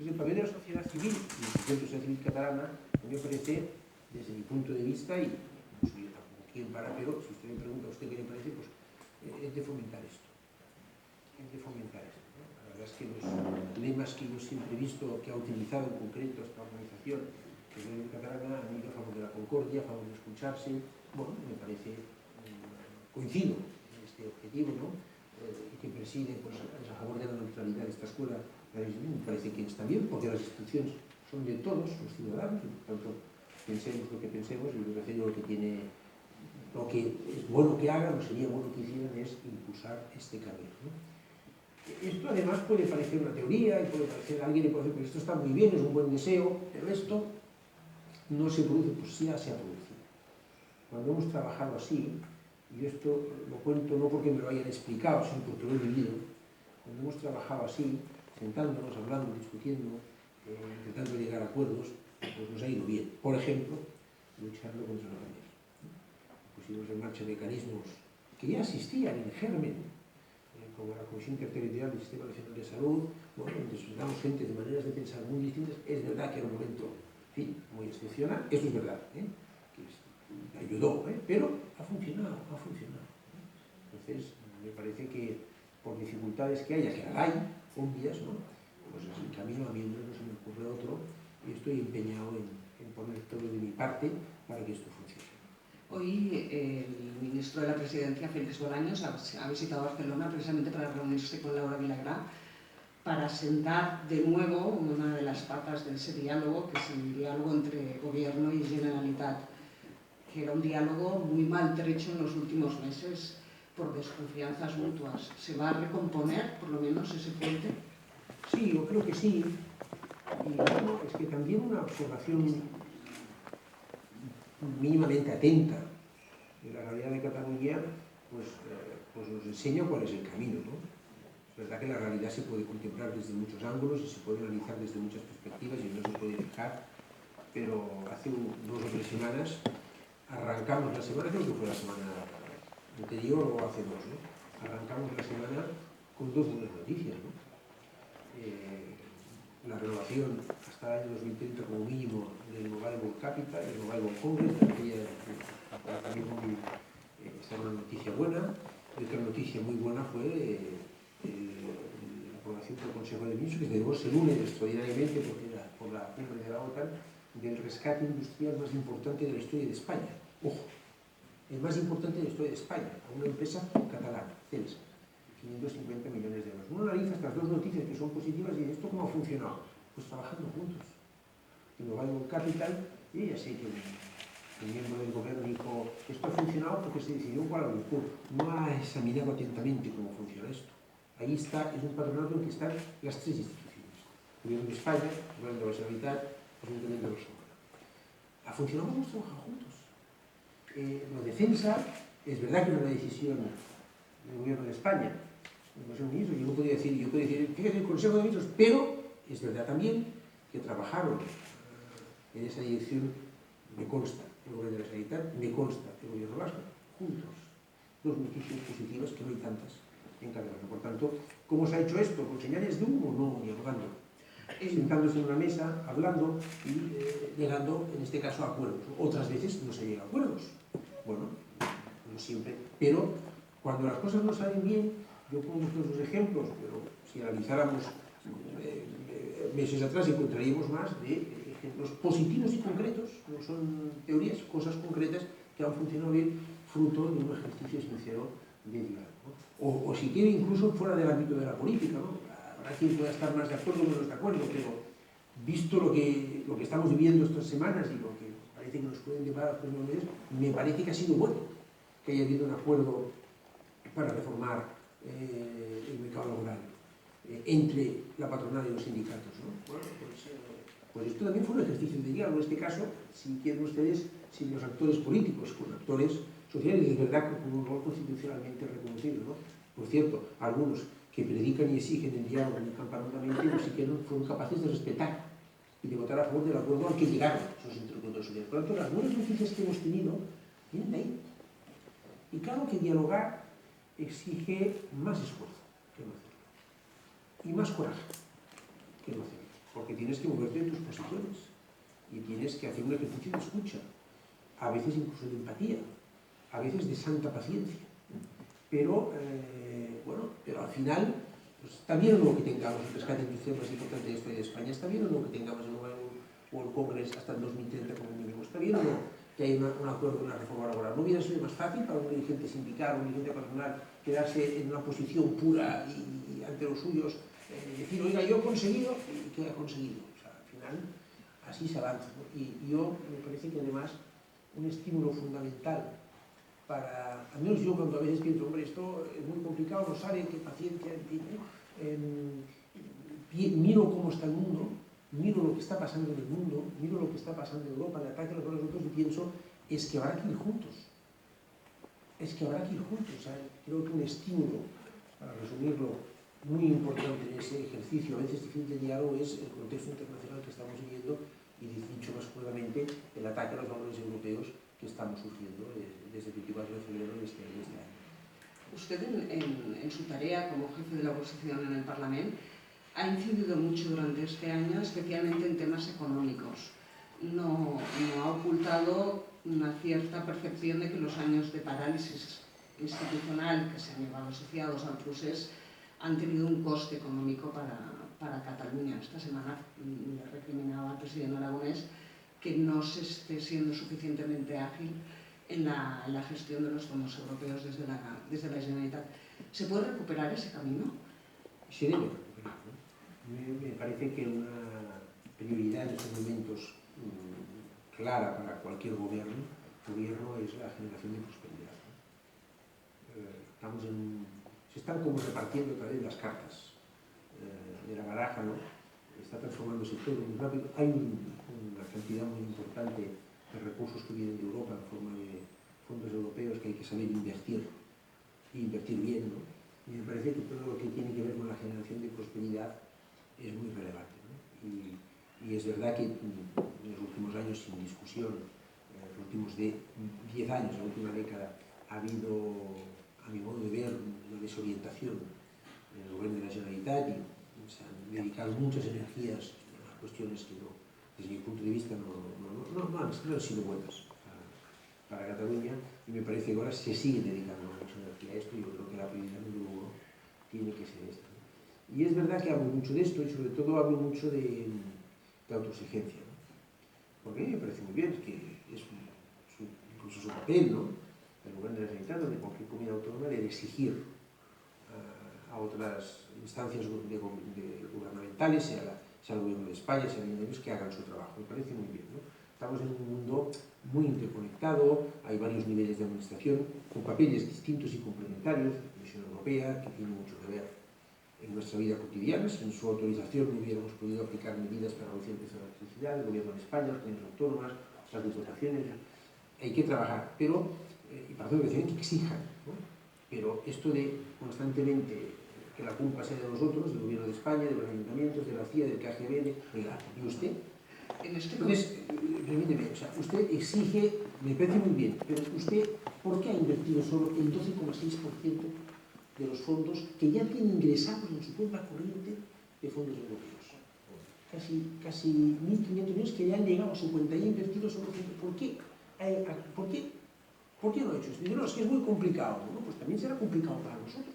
Entonces, el papel de la sociedad civil y el Centro de Sociedad Civil Catalana, a mí me parece, desde mi punto de vista, y no soy yo tampoco quien para, pero si usted me pregunta a usted qué le parece, pues es de fomentar esto. Es de fomentar esto, ¿no? La verdad es que los lemas que yo siempre he visto que ha utilizado en concreto esta organización, que es la catalana, han ido a favor de la concordia, a favor de escucharse. Bueno, me parece, coincido en este objetivo, ¿no? Y que preside, pues, a favor de la neutralidad de esta escuela, me parece que está bien, porque las instituciones son de todos los ciudadanos, y por tanto, pensemos lo que pensemos, y lo que hace lo que tiene, lo que es bueno que hagan, o sería bueno que hicieran, es impulsar este cambio, ¿no? Esto además puede parecer una teoría, y puede parecer, a alguien le puede decir, pues esto está muy bien, es un buen deseo, pero esto no se produce, pues sí, ya se ha producido. Cuando hemos trabajado así, y esto lo cuento no porque me lo hayan explicado, sino porque lo he vivido, cuando hemos trabajado así, sentándonos, hablando, discutiendo, intentando llegar a acuerdos, pues nos ha ido bien. Por ejemplo, luchando contra la pandemia. Pusimos en marcha mecanismos que ya existían en germen, como la Comisión Interterritorial del Sistema Nacional de Salud, bueno, donde estudiamos gente de maneras de pensar muy distintas. Es verdad que era un momento, en fin, muy excepcional, eso es verdad, que ayudó, pero ha funcionado, ha funcionado. Entonces, me parece que por dificultades que haya, que hay, obvias, ¿no? Pues es el camino, a mí no se me ocurre otro, y estoy empeñado en poner todo de mi parte para que esto funcione. Hoy el ministro de la Presidencia, Félix Bolaños, ha visitado Barcelona precisamente para reunirse con Laura Vilagrà para sentar de nuevo una de las patas de ese diálogo, que es el diálogo entre Gobierno y Generalitat, que era un diálogo muy maltrecho en los últimos meses por desconfianzas mutuas. ¿Se va a recomponer, por lo menos, ese puente? Sí, yo creo que sí. Y bueno, es que también una observación mínimamente atenta de la realidad de Cataluña, pues nos enseña cuál es el camino, ¿no? Es verdad que la realidad se puede contemplar desde muchos ángulos y se puede analizar desde muchas perspectivas y no se puede dejar, pero hace 2 o 3 semanas arrancamos la semana, creo que fue la semana anterior o hace 2, ¿no? Arrancamos la semana con 2 buenas noticias, ¿no? La renovación hasta el año 2030 como mínimo del Mobile World Capital, el Mobile World Congress, también esta era una noticia buena. Y otra noticia muy buena fue la aprobación por el Consejo de Ministros, que se une extraordinariamente porque era por la cumbre de la OTAN, del rescate industrial más importante de la historia de España. Ojo, el más importante de la historia de España, a una empresa catalana, Celsa. 550 millones de euros. Uno analiza estas 2 noticias que son positivas y ¿esto cómo ha funcionado? Pues trabajando juntos. En Mobile World Capital, y ya sé que el miembro del gobierno dijo, esto ha funcionado porque se decidió en Kuala Lumpur. No ha examinado atentamente cómo funciona esto. Ahí está, es un patronato en que están las 3 instituciones. El gobierno de España, el gobierno de la Generalitat, el Ayuntamiento de Barcelona. Ha funcionado, hemos trabajado juntos. La defensa, es verdad que era una decisión del gobierno de España, el Consejo de Ministros, yo podía decir, fíjate, el Consejo de Ministros, pero es verdad también que trabajaron en esa dirección, me consta, el gobierno de la Sanidad, me consta el gobierno vasco, juntos. 2 noticias positivas que no hay tantas en Cataluña. Por tanto, ¿cómo se ha hecho esto? ¿Con señales de humo? No, dialogando. Sentándose en una mesa, hablando y llegando, en este caso, a acuerdos. Otras veces no se llega a acuerdos. Bueno, no siempre, pero cuando las cosas no salen bien, yo pongo estos ejemplos, pero si analizáramos meses atrás encontraríamos más de ejemplos positivos y concretos, no son teorías, cosas concretas que han funcionado bien fruto de un ejercicio sincero de diálogo, ¿no? O si quiere incluso fuera del ámbito de la política, ¿no? Habrá quien pueda estar más de acuerdo o menos de acuerdo, pero visto lo que estamos viviendo estas semanas y lo que parece que nos pueden llevar a los próximos meses, me parece que ha sido bueno que haya habido un acuerdo para reformar el mercado laboral entre la patronal y los sindicatos, ¿no? Bueno, pues esto también fue un ejercicio de diálogo, en este caso, si quieren ustedes, sin los actores políticos, con actores sociales, y es verdad que con un rol constitucionalmente reconocido, ¿no? Por cierto, algunos que predican y exigen el diálogo campanudamente no siquiera fueron capaces de respetar y de votar a favor del acuerdo al que llegaron esos interlocutores sociales. Por lo tanto, las buenas noticias que hemos tenido vienen de ahí. Y claro que dialogar exige más esfuerzo que no hacerlo. Y más coraje que no hacerlo. Porque que tienes que moverte de tus posiciones y tienes que hacer un ejercicio de escucha, a veces incluso de empatía, a veces de santa paciencia. Pero, bueno, pero al final, pues, está bien o no que tengamos el rescate industrial más importante de la historia de España, está bien o no que tengamos el World Congress hasta el 2030 como mínimo, está bien o no que haya un acuerdo, una reforma laboral. ¿No hubiera sido más fácil para un dirigente sindical, un dirigente personal, quedarse en una posición pura y ante los suyos decir, oiga, yo he conseguido, y ¿qué ha conseguido? O sea, al final, así se avanza, ¿no? Y yo, me parece que además, un estímulo fundamental para, al menos yo cuando a veces pienso, hombre, esto es muy complicado, no sabe qué paciencia, miro cómo está el mundo, miro lo que está pasando en el mundo, miro lo que está pasando en Europa, el ataque a los otros, y pienso, es que habrá que ir juntos. Es que habrá que ir juntos. O sea, creo que un estímulo, para resumirlo, muy importante en ese ejercicio, a veces difícil de diálogo, es el contexto internacional que estamos viviendo y, dicho más crudamente, el ataque a los valores europeos que estamos sufriendo desde el 24 de febrero de este año. Usted, en su tarea como jefe de la oposición en el Parlamento, ha incidido mucho durante este año, especialmente en temas económicos. No ha ocultado una cierta percepción de que los años de parálisis institucional que se han llevado asociados al procés han tenido un coste económico para Cataluña. Esta semana le recriminaba al presidente aragonés que no se esté siendo suficientemente ágil en la gestión de los fondos europeos desde la Generalitat. ¿Se puede recuperar ese camino? Se debe recuperar, ¿no? Me parece que una prioridad en estos momentos clara para cualquier gobierno es la generación de prosperidad, ¿no? Se están como repartiendo otra vez las cartas de la baraja, ¿no? Está transformándose todo muy rápido. Hay una cantidad muy importante de recursos que vienen de Europa en forma de fondos europeos que hay que saber invertir y invertir bien, ¿no? Y me parece que todo lo que tiene que ver con la generación de prosperidad es muy relevante, ¿no? Y es verdad que en los últimos años, sin discusión, en los últimos 10 años, la última década, ha habido, a mi modo de ver, una desorientación en el gobierno de la Generalitat y se han dedicado muchas energías a cuestiones que no, desde mi punto de vista no han sido buenas para Cataluña, y me parece que ahora se sigue dedicando mucha energía a esto y yo creo que la prioridad número uno tiene que ser esta, ¿no? Y es verdad que hablo mucho de esto y sobre todo hablo mucho de autoexigencia, ¿no? Porque a mí me parece muy bien, que es incluso su papel, ¿no?, el gobierno de la Generalitat, de cualquier comunidad autónoma, de exigir a otras instancias gubernamentales, sea el gobierno de España, sea ellos, que hagan su trabajo. Me parece muy bien, ¿no? Estamos en un mundo muy interconectado, hay varios niveles de administración con papeles distintos y complementarios. La Comisión Europea, que tiene mucho que ver en nuestra vida cotidiana, sin su autorización no hubiéramos podido aplicar medidas para reducir el precio de la electricidad, el gobierno de España, las comunidades autónomas, las diputaciones. Hay que trabajar, pero, y para eso decían que exijan, ¿no? Pero esto de constantemente que la culpa sea de nosotros, del gobierno de España, de los ayuntamientos, de la CIA, del KGB, oiga, ¿y usted? Entonces, permíteme, o sea, usted exige, me parece muy bien, pero usted, ¿por qué ha invertido solo el 12,6% de los fondos que ya tiene ingresados en su cuenta corriente de fondos europeos? Casi 1.500 millones que le han llegado a su cuenta y ha invertido solo 100%. ¿Por qué no ha hecho esto? No, es que es muy complicado. Bueno, pues también será complicado para nosotros.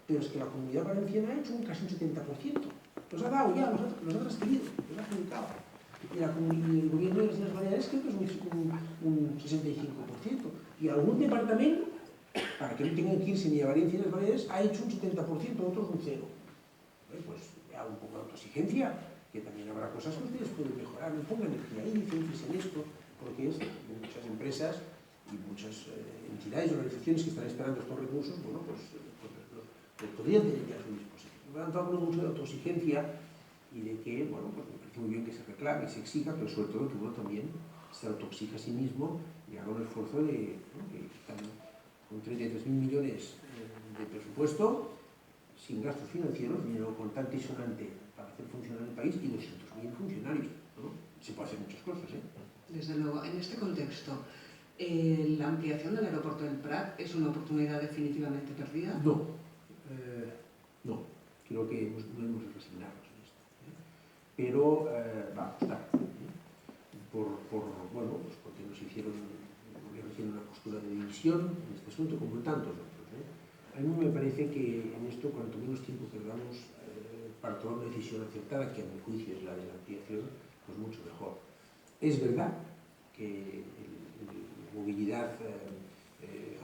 Pero es que la Comunidad Valenciana ha hecho casi un 70%. Los ha dado ya, los ha transferido, los ha adjudicado. Y el gobierno de las Islas Baleares creo que es un 65%. Y algún departamento, para que no tengan que irse ni a Valencia ni a las Baleares, ha hecho un 70%, otros un 0%. Pues haga un poco de autoexigencia, que también habrá cosas que ustedes pueden mejorar. No pongan energía ahí, céntrese en esto, porque es muchas empresas y muchas entidades y organizaciones que están esperando estos recursos, bueno, pues podrían tener ya a su disposición. Por lo tanto, hablo mucho de autoexigencia y de que, bueno, pues me parece muy bien que se reclame, se exija, pero sobre todo que uno también se autoexija a sí mismo y haga un esfuerzo de, ¿no?, que están con 33.000 millones de presupuesto, sin gastos financieros, dinero contante y sonante para hacer funcionar el país y 200.000 funcionarios, ¿no? Se puede hacer muchas cosas, ¿eh? Desde luego, en este contexto, ¿la ampliación del aeropuerto del Prat es una oportunidad definitivamente perdida? No, no. Creo que no hemos de resignarnos en esto, ¿eh? pero va a costar. Bueno, pues porque nos hicieron, el gobierno tiene una postura de división en este asunto, como en tantos otros. A mí me parece que en esto, cuanto menos tiempo perdamos para tomar una decisión acertada, que a mi juicio es la de la ampliación, pues mucho mejor. Es verdad que la movilidad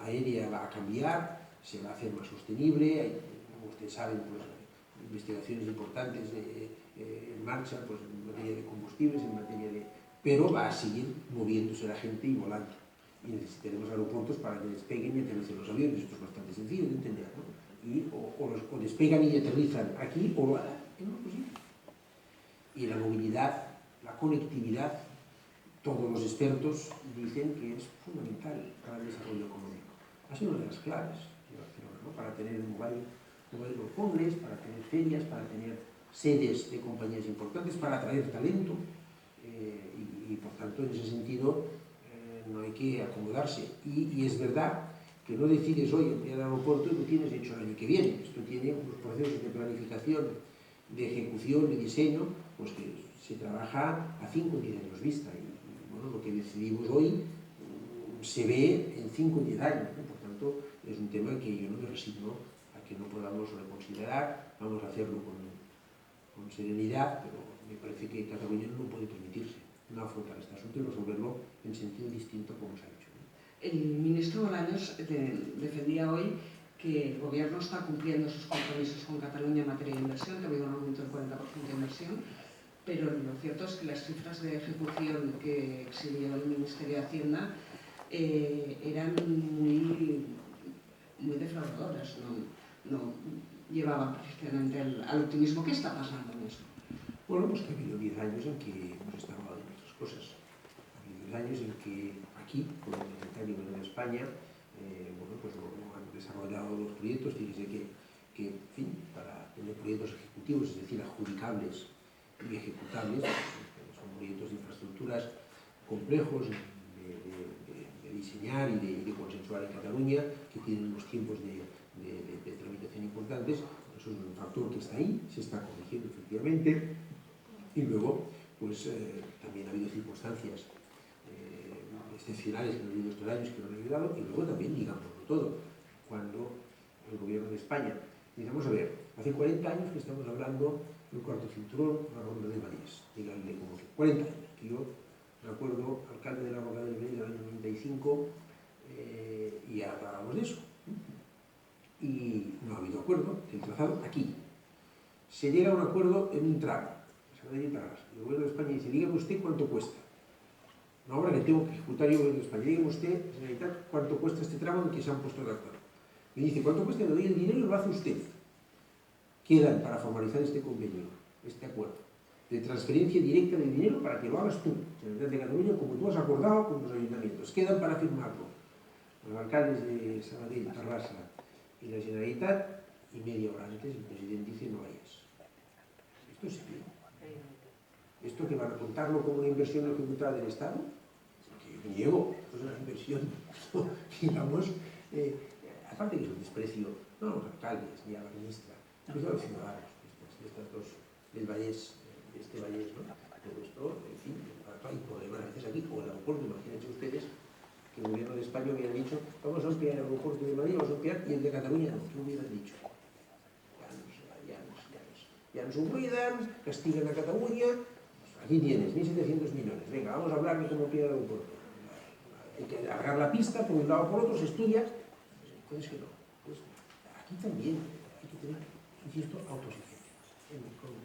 aérea va a cambiar, se va a hacer más sostenible, como ustedes saben, pues, investigaciones importantes en marcha, pues, en materia de combustibles, en materia de... pero va a seguir moviéndose la gente y volando. Y necesitaremos aeropuertos para que despeguen y aterricen los aviones. Esto es bastante sencillo de entender, ¿no? O despegan y aterrizan aquí o lo harán en otro sitio. Y la movilidad, la conectividad, todos los expertos dicen que es fundamental para el desarrollo económico. Ha sido una de las claves de Barcelona, ¿no? Para tener un Mobile World Congress, para tener ferias, para tener sedes de compañías importantes, para atraer talento y por tanto, en ese sentido, no hay que acomodarse. Y es verdad que no decides hoy ampliar el aeropuerto y lo tienes hecho el año que viene. Esto tiene unos procesos de planificación, de ejecución, de diseño, pues que se trabaja a 5 o 10 años vista. Y bueno, lo que decidimos hoy se ve en 5 o 10 años, ¿no? Por tanto, es un tema que yo no me resigno a que no podamos reconsiderar. Vamos a hacerlo con serenidad, pero me parece que Cataluña no puede permitirse no afrontar este asunto y resolverlo en sentido distinto como se ha hecho, ¿no? El ministro Bolaños defendía hoy que el gobierno está cumpliendo sus compromisos con Cataluña en materia de inversión, que ha habido un aumento del 40% de inversión, pero lo cierto es que las cifras de ejecución que exhibió el Ministerio de Hacienda eran muy defraudadoras, no llevaban precisamente al optimismo. ¿Qué está pasando en eso? Bueno, pues que ha habido 10 años en que hemos estado hablando de otras cosas. Ha habido 10 años en que aquí, con el Secretario de España, bueno, pues no han desarrollado los proyectos. Fíjese que, en fin, para tener proyectos ejecutivos, es decir, adjudicables y ejecutables, pues, son proyectos de infraestructuras complejos de diseñar y de consensuar en Cataluña, que tienen unos tiempos de tramitación importantes. Eso es un factor que está ahí, se está corrigiendo efectivamente. Y luego, pues también ha habido circunstancias excepcionales que han habido estos años que no han ayudado, y luego también, digámoslo todo, cuando el gobierno de España, digamos, a ver, hace 40 años que estamos hablando del cuarto cinturón, la ronda de Vallés, díganle como que 40 años, que yo recuerdo, alcalde de la ronda de Vallés del año 95, y hablábamos de eso. Y no ha habido acuerdo del trazado aquí. Se llega a un acuerdo en un tramo. El gobierno de España dice, dígame usted cuánto cuesta. No, ahora le tengo que ejecutar yo el gobierno de España. Dígame usted, señorita, cuánto cuesta este tramo en que se han puesto de acuerdo. Me dice, ¿cuánto cuesta? Le doy el dinero y lo hace usted. Quedan para formalizar este convenio, este acuerdo, de transferencia directa de dinero para que lo hagas tú, Generalitat de Cataluña, como tú has acordado con los ayuntamientos. Quedan para firmarlo los alcaldes de Sabadell, Terrassa y la Generalitat, y media hora antes el presidente dice, no vayas. Esto es serio. Esto que van a contarlo como una inversión ejecutada del Estado, que yo niego, esto es una inversión, digamos, aparte que es un desprecio, no a los alcaldes ni a la ministra, incluso a los ciudadanos de estas dos, del Vallés, de este Vallés, ¿no? Todo esto, en fin, hay problemas a veces aquí, como el aeropuerto. Imagínense ustedes que el gobierno de España hubiera dicho, vamos a ampliar el aeropuerto de Madrid, vamos a ampliar, y el de Cataluña no. ¿Qué hubieran dicho? Ya nos olvidan, castigan a Cataluña. Aquí tienes 1.700 millones. Venga, vamos a hablar de cómo pide el aeropuerto. Hay que alargar la pista por un lado o por otro, se estudia. Entonces, que no. Pues, aquí también hay que tener, insisto, autoexigencia.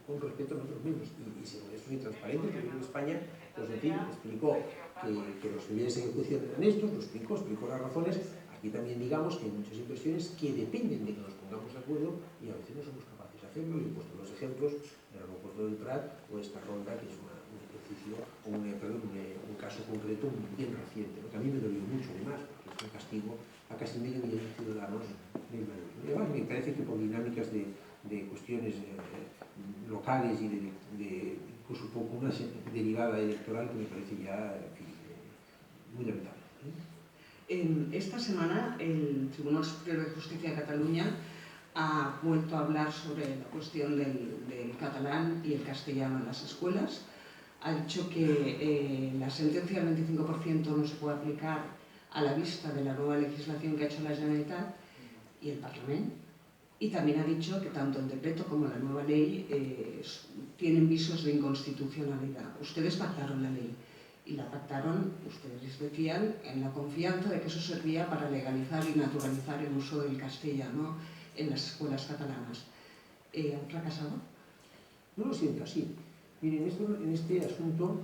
Con respeto a nosotros mismos. Y según eso es transparente, porque en España, pues en fin, explicó que los niveles de ejecución eran estos, lo explicó las razones. Aquí también digamos que hay muchas inversiones que dependen de que nos pongamos de acuerdo y a veces no somos capaces de hacerlo. Y he puesto los ejemplos del aeropuerto del Prat o esta ronda, que es un ejercicio, un caso concreto bien reciente, ¿no? Que a mí me dolió mucho, además, porque es un castigo a casi medio millón de ciudadanos del Madrid. Y además me parece que por dinámicas de cuestiones locales y incluso poco una derivada electoral que me parece ya, en fin, muy lamentable. Esta semana el Tribunal Superior de Justicia de Cataluña ha vuelto a hablar sobre la cuestión del catalán y el castellano en las escuelas. Ha dicho que la sentencia del 25% no se puede aplicar a la vista de la nueva legislación que ha hecho la Generalitat y el Parlamento. Y también ha dicho que tanto el decreto como la nueva ley tienen visos de inconstitucionalidad. Ustedes pactaron la ley y la pactaron, ustedes decían, en la confianza de que eso servía para legalizar y naturalizar el uso del castellano en las escuelas catalanas. ¿Han fracasado? No lo siento así. Miren, en este asunto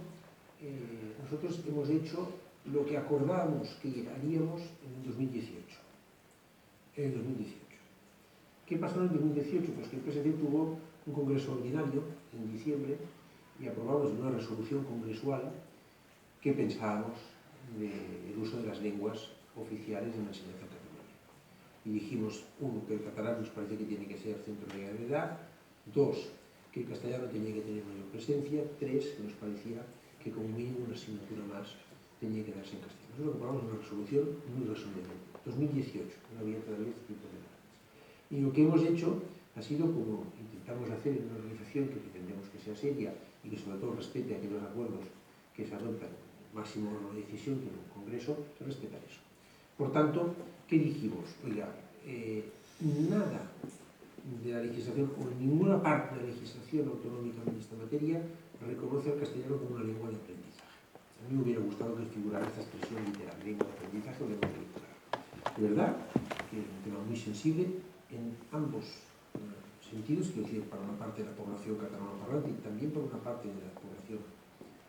nosotros hemos hecho lo que acordábamos que haríamos en el 2018. ¿Qué pasó en el 2018? Pues que el PSC tuvo un congreso ordinario en diciembre y aprobamos una resolución congresual que pensábamos del uso de las lenguas oficiales en la enseñanza catalana. Y dijimos, uno, que el catalán nos parece que tiene que ser centro de gravedad; dos, que el castellano tenía que tener mayor presencia; tres, que nos parecía que como mínimo una asignatura más tenía que darse en castellano. Nosotros aprobamos una resolución muy resumida, 2018, no había todavía este tipo de debates. Y lo que hemos hecho ha sido, como intentamos hacer en una organización que pretendemos que sea seria y que sobre todo respete aquellos acuerdos que se adoptan, máximo una decisión que en un congreso, respetar eso. Por tanto, ¿qué dijimos? Oiga, nada de la legislación o ninguna parte de la legislación autonómica en esta materia reconoce al castellano como una lengua de aprendizaje. A mí me hubiera gustado que figurara esta expresión literal, lengua de aprendizaje o lengua vehicular. De verdad que es un tema muy sensible en ambos sentidos, quiero decir, para una parte de la población catalana parlante y también para una parte de la población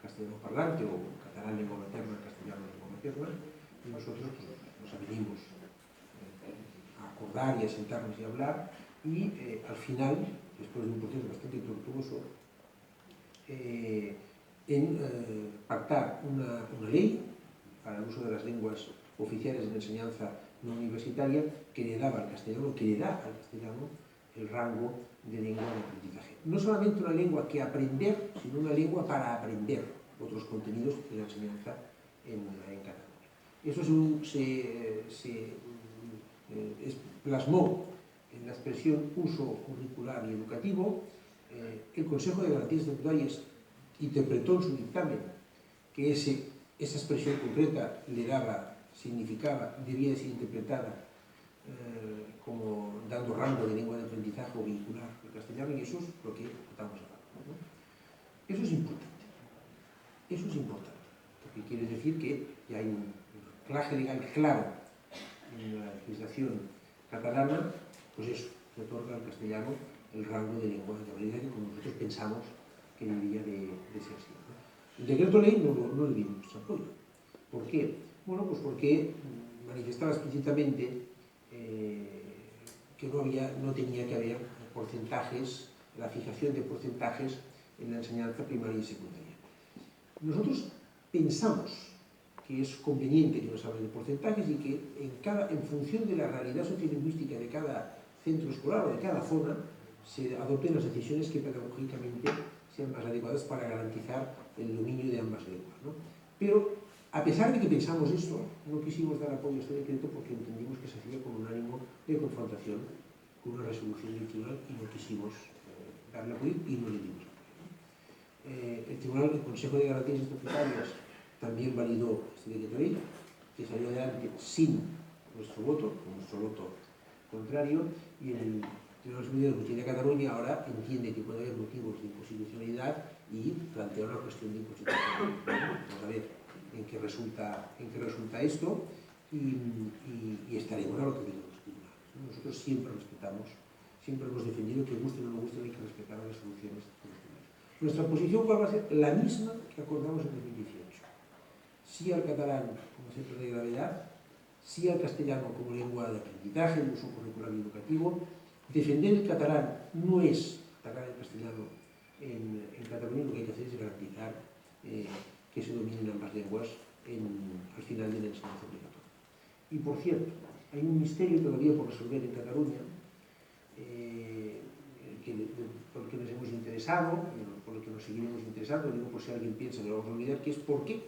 castellano parlante o catalán lengua materna, castellano lengua materna, y nosotros pues, nos avenimos a acordar y a sentarnos y a hablar, y al final, después de un proceso bastante tortuoso, pactar una ley para el uso de las lenguas oficiales en enseñanza no universitaria que le daba al castellano, que le da al castellano el rango de lengua de aprendizaje. No solamente una lengua que aprender, sino una lengua para aprender otros contenidos de la enseñanza en Cataluña. Eso se plasmó en la expresión uso curricular y educativo. El Consejo de Garantías Estatutarias interpretó en su dictamen que esa expresión concreta le daba, significaba, debía ser interpretada como dando rango de lengua de aprendizaje o vincular el castellano, y eso es lo que votamos a favor, ¿no? Eso es importante. Eso es importante, porque quiere decir que ya hay un anclaje legal claro en la legislación catalana, pues eso, se otorga al castellano el rango de lengua de aprendizaje como nosotros pensamos que debería de ser así, ¿no? El decreto ley no le dimos apoyo. ¿Por qué? Bueno, pues porque manifestaba explícitamente que no tenía que haber porcentajes, la fijación de porcentajes en la enseñanza primaria y secundaria. Nosotros pensamos que es conveniente que nos hable de porcentajes y que en función de la realidad sociolingüística de cada centro escolar o de cada zona se adopten las decisiones que pedagógicamente sean más adecuadas para garantizar el dominio de ambas lenguas, ¿no? Pero, a pesar de que pensamos esto, no quisimos dar apoyo a este decreto porque entendimos que se hacía con un ánimo de confrontación con una resolución del tribunal y no quisimos darle apoyo y no le dimos apoyo. El Consejo de Garantías Estatutarias también validó este decreto ley, que salió adelante sin nuestro voto contrario, y el Tribunal Superior de Justicia de Cataluña ahora entiende que puede haber motivos de inconstitucionalidad y plantea una cuestión de inconstitucionalidad. Vamos a ver en qué resulta esto y estaremos a lo que digan los tribunales, ¿no? Nosotros siempre respetamos, siempre hemos defendido que guste o no guste, hay que respetar las soluciones de los tribunales. Nuestra posición va a ser la misma que acordamos en 2018. Sí al catalán como centro de gravedad, sí al castellano como lengua de aprendizaje, de uso curricular y educativo. Defender el catalán no es atacar el castellano en Cataluña, lo que hay que hacer es garantizar que se dominen ambas lenguas al final de la enseñanza obligatoria. Y por cierto, hay un misterio todavía por resolver en Cataluña, por el que nos hemos interesado, por el que nos seguiremos interesando, digo por si alguien piensa que lo vamos a olvidar, que es por qué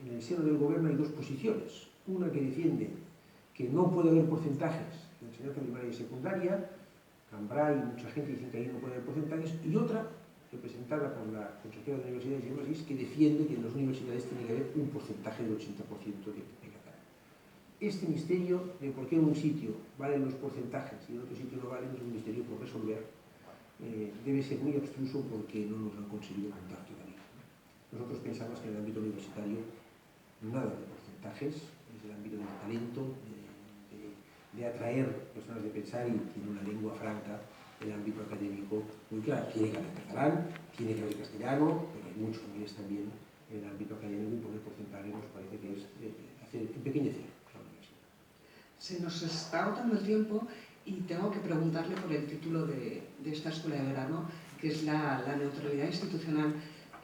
en el seno del gobierno hay dos posiciones. Una que defiende que no puede haber porcentajes de enseñanza primaria y secundaria, Cambrai, mucha gente dicen que ahí no puede haber porcentajes, y otra, representada por la consejera de Universidades y Democracia, que defiende que en las universidades tiene que haber un porcentaje del 80% de catalán. Este misterio de por qué en un sitio valen los porcentajes y en otro sitio no valen es un misterio por resolver. Debe ser muy abstruso porque no nos han conseguido contar todavía. Nosotros pensamos que en el ámbito universitario nada de porcentajes, es el ámbito del talento, de atraer personas de pensar, y tiene una lengua franca, el ámbito académico muy claro. Tiene que haber catalán, tiene que haber castellano, pero hay mucho inglés también en el ámbito académico, y poner porcentaje nos parece que es empequeñecer la universidad. Se nos está agotando el tiempo y tengo que preguntarle por el título de esta escuela de verano, que es la neutralidad institucional.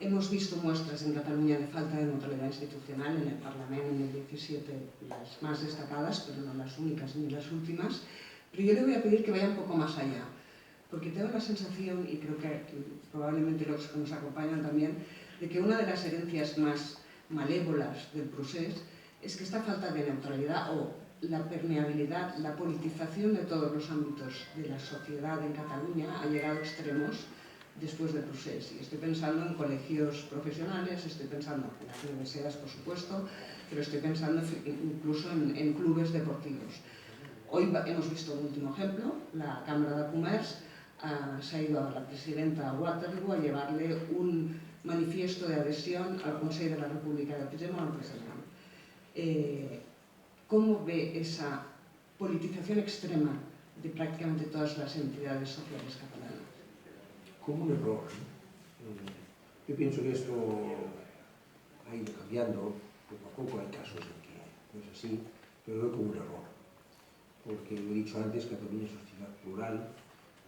Hemos visto muestras en Cataluña de falta de neutralidad institucional en el Parlamento en el 17, las más destacadas, pero no las únicas ni las últimas. Pero yo le voy a pedir que vaya un poco más allá, porque tengo la sensación, y creo que probablemente los que nos acompañan también, de que una de las herencias más malévolas del procés es que esta falta de neutralidad o la permeabilidad, la politización de todos los ámbitos de la sociedad en Cataluña ha llegado a extremos después del proceso. Y estoy pensando en colegios profesionales, estoy pensando en las universidades, por supuesto, pero estoy pensando incluso en clubes deportivos. Hoy hemos visto un último ejemplo, la Cámara de Comerç se ha ido a la presidenta Waterloo a llevarle un manifiesto de adhesión al Consejo de la República de Puigdemont. ¿Cómo ve esa politización extrema de prácticamente todas las entidades sociales catalanas? Como un error, ¿no? Yo pienso que esto ha ido cambiando, poco a poco hay casos en que no es así, pero lo veo como un error, porque lo he dicho antes, Cataluña es una sociedad plural,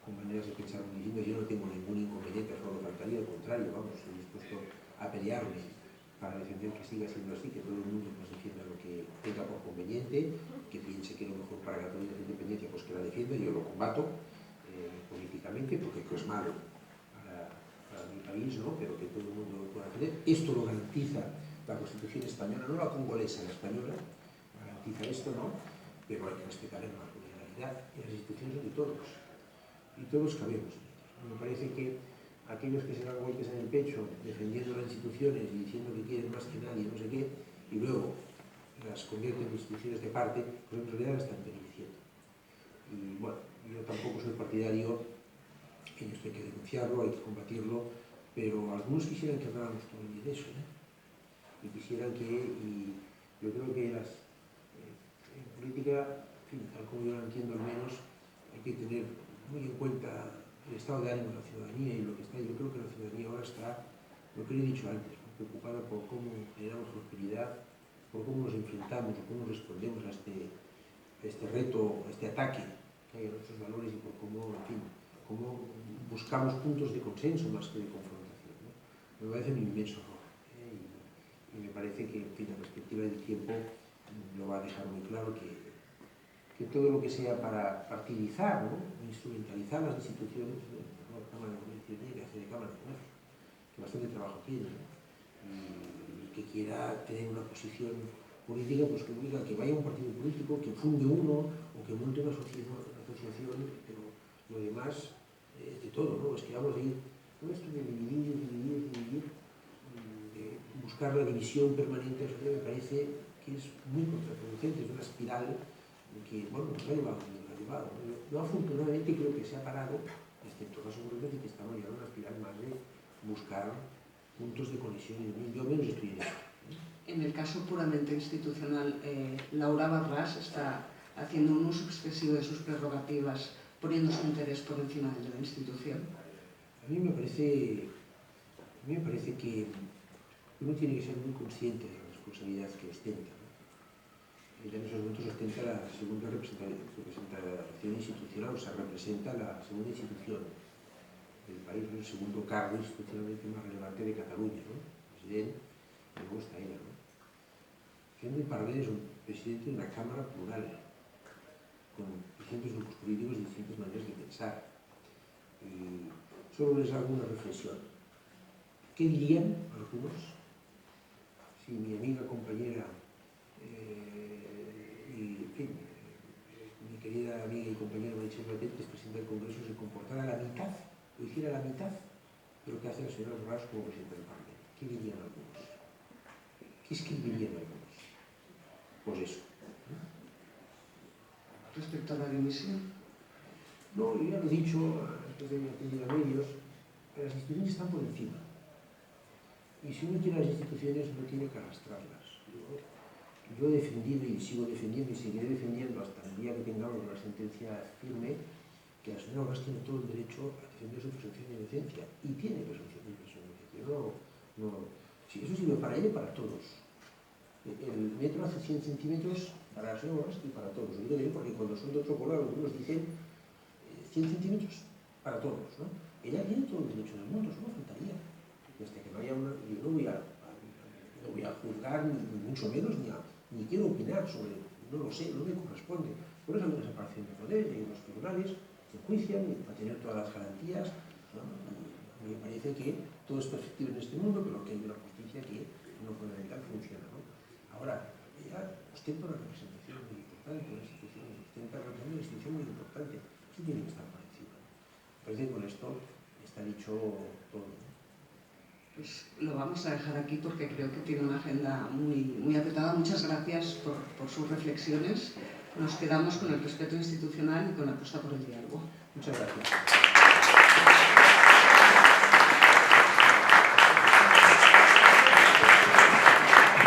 con maneras de pensar muy distintas. Yo no tengo ningún inconveniente, solo faltaría, al contrario, vamos, estoy dispuesto a pelearme para defender que siga siendo así, que todo el mundo pues defienda lo que tenga por conveniente, que piense que lo mejor para Cataluña es la independencia, pues que la defienda. Yo lo combato políticamente, porque es malo para mi país, ¿no? Pero que todo el mundo lo pueda defender. Esto lo garantiza la Constitución española, no la congolesa, la española, garantiza esto, ¿no? Pero hay que respetar la pluralidad, y las instituciones son de todos, y todos cabemos. Me parece que aquellos que se dan golpes en el pecho defendiendo las instituciones y diciendo que quieren más que nadie, no sé qué, y luego las convierten en instituciones de parte, pues en realidad las están beneficiando. Y bueno, yo tampoco soy partidario, que esto hay que denunciarlo, hay que combatirlo, pero algunos quisieran que habláramos todo el día de eso, ¿eh? Y quisieran que, y yo creo que en política, en fin, tal como yo lo entiendo al menos, hay que tener muy en cuenta el estado de ánimo de la ciudadanía y lo que está. Yo creo que la ciudadanía ahora está, lo que le he dicho antes, ¿no? Preocupada por cómo generamos prosperidad, por cómo nos enfrentamos, o cómo respondemos a este reto, a este ataque que hay a nuestros valores, y por cómo, en fin, cómo buscamos puntos de consenso más que de confrontación, ¿no? Me parece un inmenso error, y me parece que, en fin, la perspectiva del tiempo lo va a dejar muy claro, que todo lo que sea para partidizar, ¿no? Instrumentalizar las instituciones, la Cámara de Comercio tiene que hacer de Cámara de Comercio, que bastante trabajo tiene, ¿no? Y que quiera tener una posición política, pues que diga que vaya a un partido político, que funde uno, o que monte una asociación, pero lo demás de todo, ¿no? Es que vamos a ir con esto de dividir, buscar la división permanente, eso me parece que es muy contraproducente, es una espiral que, bueno, nos ha llevado donde nos ha llevado. Yo afortunadamente creo que se ha parado, excepto casos concretos, y que estamos ya en una espiral más de buscar puntos de conexión, y yo menos estoy en eso. En el caso puramente institucional, Laura Borràs está haciendo un uso excesivo de sus prerrogativas, poniendo su interés por encima de la institución. A mí me parece que uno tiene que ser muy consciente de la responsabilidad que ostenta, ¿no? Ella en esos momentos ostenta la segunda representación institucional, o sea, representa la segunda institución del país, ¿no? El segundo cargo institucionalmente más relevante de Cataluña, ¿no? Presidente, y luego está ella, ¿no? Siendo en paralelo es un presidente de una Cámara plural, con distintos grupos políticos y distintas maneras de pensar. Y solo les hago una reflexión. ¿Qué dirían algunos si mi amiga, compañera y, en fin, mi querida amiga y compañera Meritxell Batet, que es presidenta del Congreso, se comportara la mitad, o hiciera la mitad de lo que hace la señora Borràs como presidenta del Parlamento. ¿Qué dirían algunos? ¿Qué escribirían algunos? Pues eso. Respecto a la dimisión. No, yo ya lo he dicho, después de atender a medios, las instituciones están por encima. Y si uno quiere las instituciones, no tiene que arrastrarlas. Yo he defendido y sigo defendiendo y seguiré defendiendo hasta el día que tengamos una sentencia firme que la señora Borràs tiene todo el derecho a defender su presunción de inocencia. Y tiene presunción de inocencia. Sí, eso sirve para ella y para todos. El metro hace 100 centímetros para la señora Borràs y para todos. Lo digo bien porque cuando son de otro color, algunos dicen 100 centímetros para todos, ¿no? Ella tiene todo el derecho del mundo, eso no faltaría. Y hasta que no haya una... Yo no voy a juzgar, ni mucho menos, ni quiero opinar sobre... No lo sé, no me corresponde. Por eso hay una separación de poderes, hay unos tribunales que enjuician para tener todas las garantías, ¿no? Y me parece que todo es perfectible en este mundo, pero que hay una justicia que no fundamental funciona, ¿no? Ahora, ella ostenta una representación muy importante, una institución, ostenta una institución muy importante. Sí tiene que estar por encima. Parece que con esto está dicho todo. Pues lo vamos a dejar aquí porque creo que tiene una agenda muy apretada. Muchas gracias por sus reflexiones. Nos quedamos con el respeto institucional y con la apuesta por el diálogo. Muchas gracias.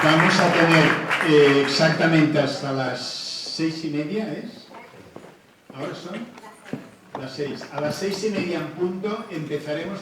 Vamos a tener exactamente hasta las 6:30, ¿es? Ahora son las 6. A las 6:30 en punto empezaremos